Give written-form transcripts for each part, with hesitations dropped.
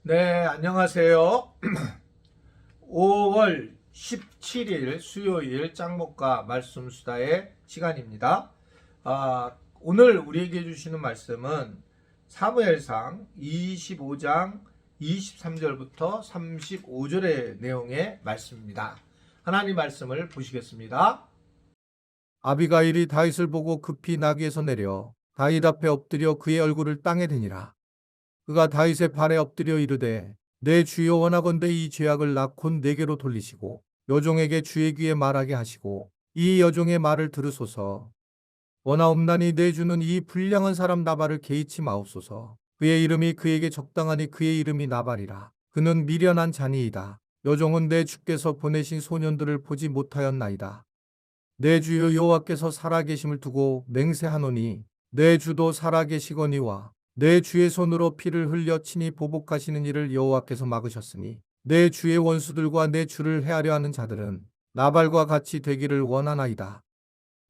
네, 안녕하세요. 5월 17일 수요일 짱목과 말씀 수다의 시간입니다. 오늘 우리에게 주시는 말씀은 사무엘상 25장 23절부터 35절의 내용의 말씀입니다. 하나님 말씀을 보시겠습니다. 아비가일이 다윗을 보고 급히 나귀에서 내려 다윗 앞에 엎드려 그의 얼굴을 땅에 대니라. 그가 다윗의 발에 엎드려 이르되 내 주여 원하건대 이 죄악을 낳곤 내게로 돌리시고 여종에게 주의 귀에 말하게 하시고 이 여종의 말을 들으소서. 원하옵나니 내 주는 이 불량한 사람 나발을 개의치 마옵소서. 그의 이름이 그에게 적당하니 그의 이름이 나발이라. 그는 미련한 자니이다. 여종은 내 주께서 보내신 소년들을 보지 못하였나이다. 내 주여 여호와께서 살아계심을 두고 맹세하노니 내 주도 살아계시거니와 내 주의 손으로 피를 흘려 친히 보복하시는 일을 여호와께서 막으셨으니 내 주의 원수들과 내 주를 해하려 하는 자들은 나발과 같이 되기를 원하나이다.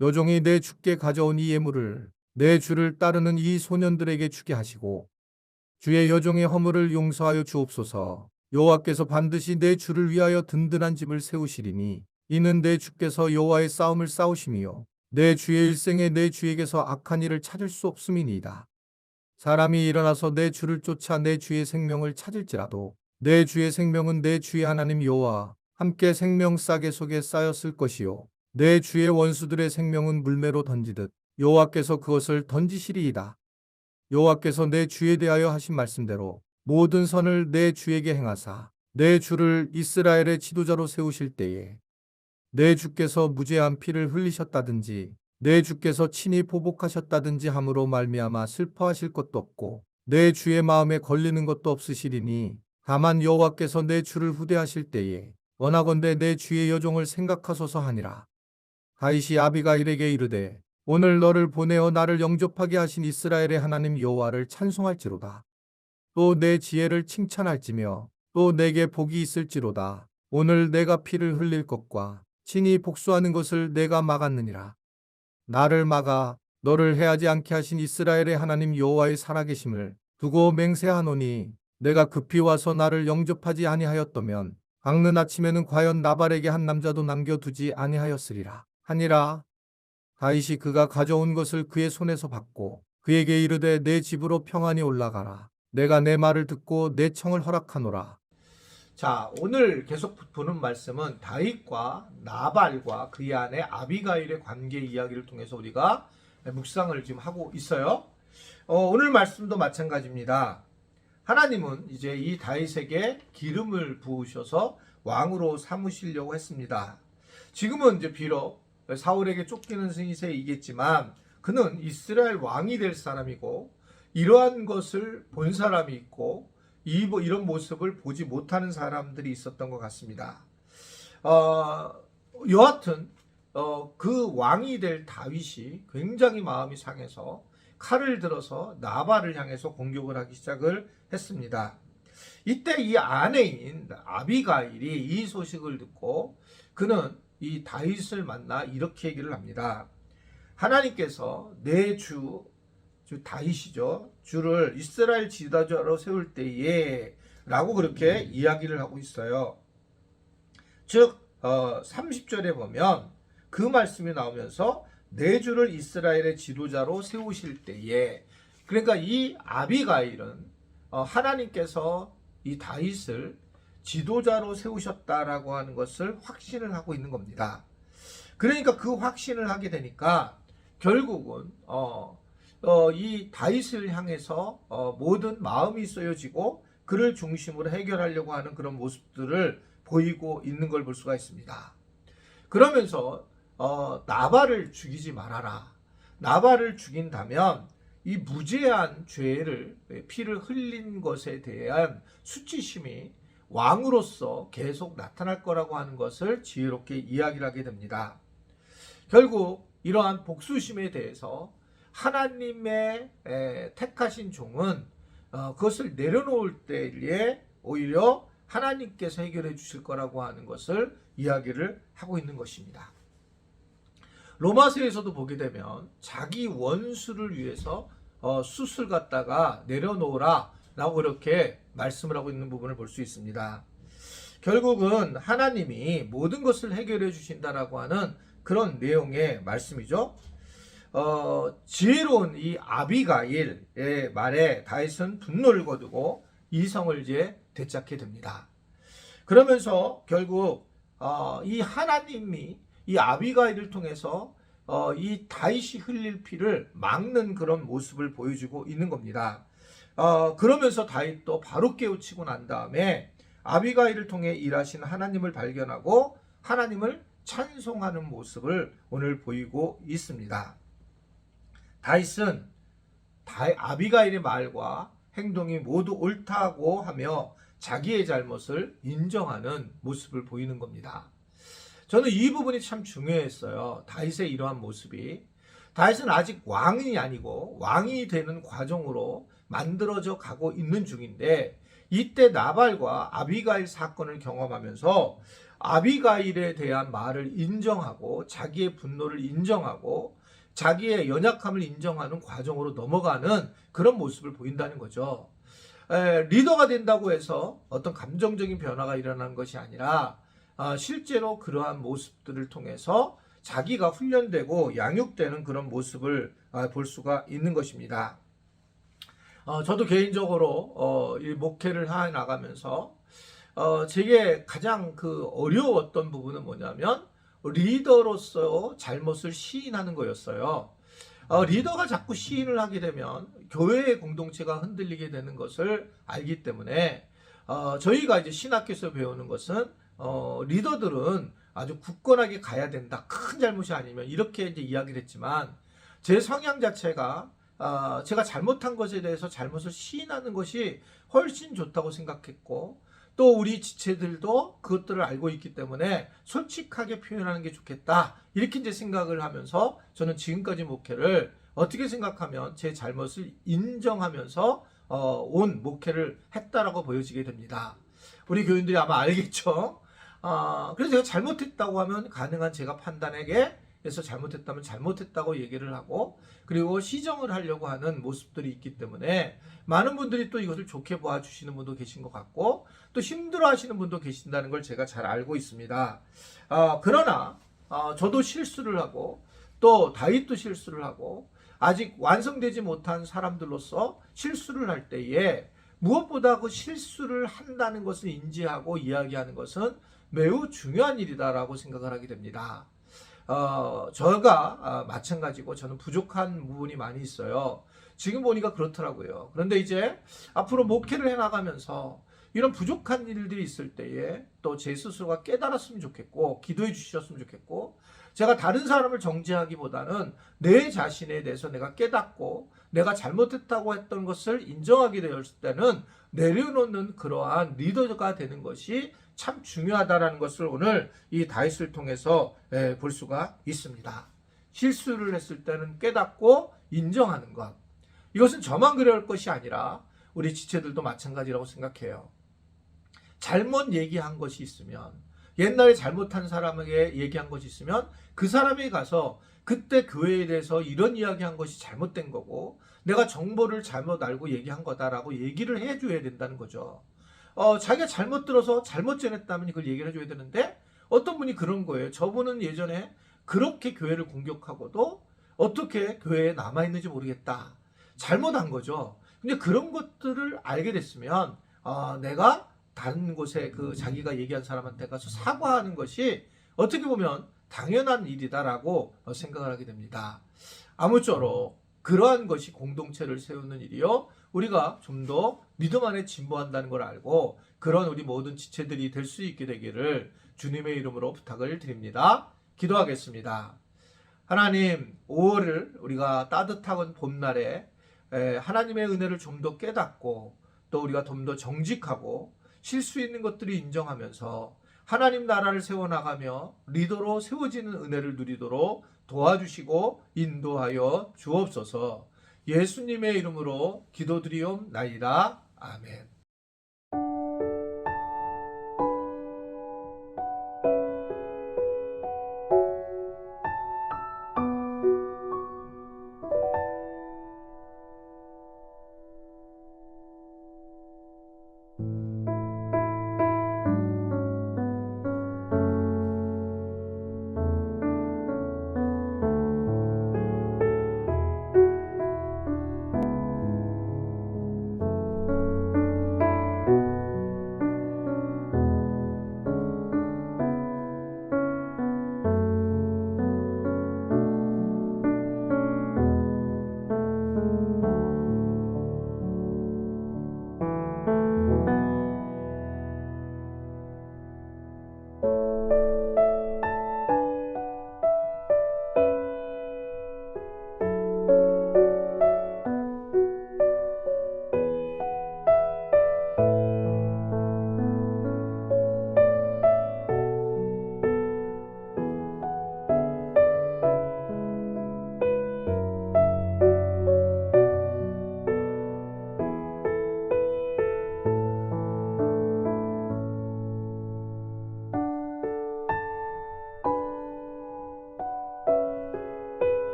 여종이 내 주께 가져온 이 예물을 내 주를 따르는 이 소년들에게 주게 하시고 주의 여종의 허물을 용서하여 주옵소서. 여호와께서 반드시 내 주를 위하여 든든한 집을 세우시리니 이는 내 주께서 여호와의 싸움을 싸우심이요 내 주의 일생에 내 주에게서 악한 일을 찾을 수 없음이니이다. 사람이 일어나서 내 주를 쫓아 내 주의 생명을 찾을지라도 내 주의 생명은 내 주의 하나님 여호와 함께 생명 싸개 속에 쌓였을 것이요 내 주의 원수들의 생명은 물매로 던지듯 여호와께서 그것을 던지시리이다. 여호와께서 내 주에 대하여 하신 말씀대로 모든 선을 내 주에게 행하사 내 주를 이스라엘의 지도자로 세우실 때에 내 주께서 무죄한 피를 흘리셨다든지 내 주께서 친히 보복하셨다든지 함으로 말미암아 슬퍼하실 것도 없고 내 주의 마음에 걸리는 것도 없으시리니 다만 여호와께서 내 주를 후대하실 때에 원하건대 내 주의 여종을 생각하소서 하니라. 다윗이 아비가일에게 이르되 오늘 너를 보내어 나를 영접하게 하신 이스라엘의 하나님 여호와를 찬송할지로다. 또 내 지혜를 칭찬할지며 또 내게 복이 있을지로다. 오늘 내가 피를 흘릴 것과 친히 복수하는 것을 내가 막았느니라. 나를 막아 너를 해하지 않게 하신 이스라엘의 하나님 여호와의 살아계심을 두고 맹세하노니 내가 급히 와서 나를 영접하지 아니하였더면 밝는 아침에는 과연 나발에게 한 남자도 남겨두지 아니하였으리라 하니라. 다윗이 그가 가져온 것을 그의 손에서 받고 그에게 이르되 내 집으로 평안히 올라가라. 내가 내 말을 듣고 내 청을 허락하노라. 자, 오늘 계속 보는 말씀은 다윗과 나발과 그의 아내 아비가일의 관계 이야기를 통해서 우리가 묵상을 지금 하고 있어요. 오늘 말씀도 마찬가지입니다. 하나님은 이제 이 다윗에게 기름을 부으셔서 왕으로 삼으시려고 했습니다. 지금은 이제 비록 사울에게 쫓기는 승리세이겠지만 그는 이스라엘 왕이 될 사람이고 이러한 것을 본 사람이 있고 이런 모습을 보지 못하는 사람들이 있었던 것 같습니다. 여하튼 그 왕이 될 다윗이 굉장히 마음이 상해서 칼을 들어서 나발을 향해서 공격을 하기 시작을 했습니다. 이때 이 아내인 아비가일이 이 소식을 듣고 그는 이 다윗을 만나 이렇게 얘기를 합니다. 하나님께서 내 주 다윗이죠. 주를 이스라엘 지도자로 세울 때에 라고 그렇게 이야기를 하고 있어요. 즉 30절에 보면 그 말씀이 나오면서 내 주를 이스라엘의 지도자로 세우실 때에, 그러니까 이 아비가일은 하나님께서 이 다윗을 지도자로 세우셨다라고 하는 것을 확신을 하고 있는 겁니다. 그러니까 그 확신을 하게 되니까 결국은 이 다윗을 향해서 모든 마음이 쏘여지고 그를 중심으로 해결하려고 하는 그런 모습들을 보이고 있는 걸 볼 수가 있습니다. 그러면서 나발을 죽이지 말아라. 나발을 죽인다면 이 무죄한 죄를 피를 흘린 것에 대한 수치심이 왕으로서 계속 나타날 거라고 하는 것을 지혜롭게 이야기를 하게 됩니다. 결국 이러한 복수심에 대해서 하나님의 택하신 종은 그것을 내려놓을 때에 오히려 하나님께서 해결해 주실 거라고 하는 것을 이야기를 하고 있는 것입니다. 로마서에서도 보게 되면 자기 원수를 위해서 숯을 갖다가 내려놓으라 라고 그렇게 말씀을 하고 있는 부분을 볼 수 있습니다. 결국은 하나님이 모든 것을 해결해 주신다라고 하는 그런 내용의 말씀이죠. 지혜로운 이 아비가일의 말에 다윗은 분노를 거두고 이성을 이제 되찾게 됩니다. 그러면서 결국 이 하나님이 이 아비가일을 통해서 이 다윗이 흘릴 피를 막는 그런 모습을 보여주고 있는 겁니다. 그러면서 다윗도 바로 깨우치고 난 다음에 아비가일을 통해 일하신 하나님을 발견하고 하나님을 찬송하는 모습을 오늘 보이고 있습니다. 다윗은 아비가일의 말과 행동이 모두 옳다고 하며 자기의 잘못을 인정하는 모습을 보이는 겁니다. 저는 이 부분이 참 중요했어요. 다윗의 이러한 모습이. 다윗은 아직 왕이 아니고 왕이 되는 과정으로 만들어져 가고 있는 중인데 이때 나발과 아비가일 사건을 경험하면서 아비가일에 대한 말을 인정하고 자기의 분노를 인정하고 자기의 연약함을 인정하는 과정으로 넘어가는 그런 모습을 보인다는 거죠. 리더가 된다고 해서 어떤 감정적인 변화가 일어나는 것이 아니라 실제로 그러한 모습들을 통해서 자기가 훈련되고 양육되는 그런 모습을 볼 수가 있는 것입니다. 저도 개인적으로 이 목회를 해 나가면서 제게 가장 어려웠던 부분은 뭐냐면 리더로서 잘못을 시인하는 거였어요. 리더가 자꾸 시인을 하게 되면 교회의 공동체가 흔들리게 되는 것을 알기 때문에 저희가 이제 신학교에서 배우는 것은 리더들은 아주 굳건하게 가야 된다. 큰 잘못이 아니면 이렇게 이제 이야기를 했지만 제 성향 자체가 제가 잘못한 것에 대해서 잘못을 시인하는 것이 훨씬 좋다고 생각했고 또 우리 지체들도 그것들을 알고 있기 때문에 솔직하게 표현하는 게 좋겠다. 이렇게 이제 생각을 하면서 저는 지금까지 목회를 어떻게 생각하면 제 잘못을 인정하면서 온 목회를 했다라고 보여지게 됩니다. 우리 교인들이 아마 알겠죠? 그래서 제가 잘못했다고 하면 가능한 제가 판단에게 그래서 잘못했다면 잘못했다고 얘기를 하고 그리고 시정을 하려고 하는 모습들이 있기 때문에 많은 분들이 또 이것을 좋게 봐주시는 분도 계신 것 같고 또 힘들어하시는 분도 계신다는 걸 제가 잘 알고 있습니다. 그러나 저도 실수를 하고 또 다윗도 실수를 하고 아직 완성되지 못한 사람들로서 실수를 할 때에 무엇보다 그 실수를 한다는 것을 인지하고 이야기하는 것은 매우 중요한 일이다라고 생각을 하게 됩니다. 저가 마찬가지고 저는 부족한 부분이 많이 있어요. 지금 보니까 그렇더라고요. 그런데 이제 앞으로 목회를 해나가면서 이런 부족한 일들이 있을 때에 또 제 스스로가 깨달았으면 좋겠고 기도해 주셨으면 좋겠고 제가 다른 사람을 정죄하기보다는 내 자신에 대해서 내가 깨닫고 내가 잘못했다고 했던 것을 인정하게 되었을 때는 내려놓는 그러한 리더가 되는 것이 참 중요하다라는 것을 오늘 이 다윗을 통해서 볼 수가 있습니다. 실수를 했을 때는 깨닫고 인정하는 것. 이것은 저만 그럴 것이 아니라 우리 지체들도 마찬가지라고 생각해요. 잘못 얘기한 것이 있으면 옛날에 잘못한 사람에게 얘기한 것이 있으면 그 사람이 가서 그때 교회에 대해서 이런 이야기한 것이 잘못된 거고 내가 정보를 잘못 알고 얘기한 거다라고 얘기를 해줘야 된다는 거죠. 자기가 잘못 들어서 잘못 전했다면 그걸 얘기를 해줘야 되는데 어떤 분이 그런 거예요. 저분은 예전에 그렇게 교회를 공격하고도 어떻게 교회에 남아있는지 모르겠다. 잘못한 거죠. 근데 그런 것들을 알게 됐으면 내가 다른 곳에 자기가 얘기한 사람한테 가서 사과하는 것이 어떻게 보면 당연한 일이다라고 생각을 하게 됩니다. 아무쪼록 그러한 것이 공동체를 세우는 일이요. 우리가 좀 더 믿음 안에 진보한다는 걸 알고 그런 우리 모든 지체들이 될 수 있게 되기를 주님의 이름으로 부탁을 드립니다. 기도하겠습니다. 하나님, 5월을 우리가 따뜻한 봄날에 하나님의 은혜를 좀 더 깨닫고 또 우리가 좀 더 정직하고 실수 있는 것들을 인정하면서 하나님 나라를 세워나가며 리더로 세워지는 은혜를 누리도록 도와주시고 인도하여 주옵소서. 예수님의 이름으로 기도드리옵나이다. 아멘.